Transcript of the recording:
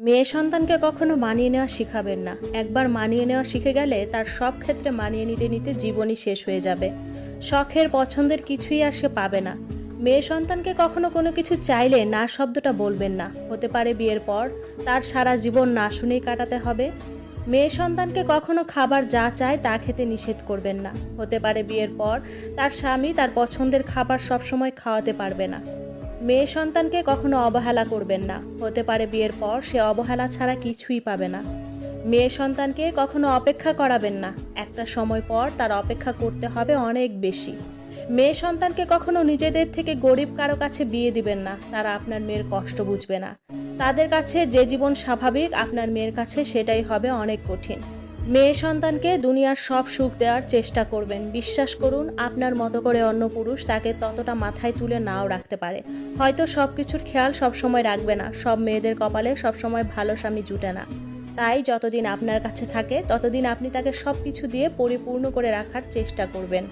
মেয়ে সন্তানকে কখনো মানিয়ে নেওয়া শিখাবেন না। একবার মানিয়ে নেওয়া শিখে গেলে তার সব ক্ষেত্রে মানিয়ে নিতে নিতে জীবনই শেষ হয়ে যাবে। শখের পছন্দের কিছুই আর সে পাবে না। মেয়ে সন্তানকে কখনো কোনো কিছু চাইলে না শব্দটা বলবেন না। হতে পারে বিয়ের পর তার সারা জীবন না শুনেই কাটাতে হবে। মেয়ে সন্তানকে কখনো খাবার যা চায় তা খেতে নিষেধ করবেন না। হতে পারে বিয়ের পর তার স্বামী তার পছন্দের খাবার সবসময় খাওয়াতে পারবে না। মেয়ে সন্তানকে কখনো অবহেলা করবেন না। হতে পারে বিয়ের পর সে অবহেলা ছাড়া কিছুই পাবে না। মেয়ে সন্তানকে কখনো অপেক্ষা করাবেন না। একটা সময় পর তার অপেক্ষা করতে হবে অনেক বেশি। মেয়ে সন্তানকে কখনো নিজেদের থেকে গরিব কারো কাছে বিয়ে দিবেন না। তারা আপনার মেয়ের কষ্ট বুঝবে না। তাদের কাছে যে জীবন স্বাভাবিক আপনার মেয়ের কাছে সেটাই হবে অনেক কঠিন। মেয়ে সন্তানকে দুনিয়ার সব সুখ দেওয়ার চেষ্টা করবেন। বিশ্বাস করুন, আপনার মতো করে অন্য পুরুষ তাকে ততটা মাথায় তুলে নাও রাখতে পারে। হয়তো সব কিছুর খেয়াল সবসময় রাখবে না। সব মেয়েদের কপালে সবসময় ভালো স্বামী জুটে না। তাই যতদিন আপনার কাছে থাকে ততদিন আপনি তাকে সব কিছু দিয়ে পরিপূর্ণ করে রাখার চেষ্টা করবেন।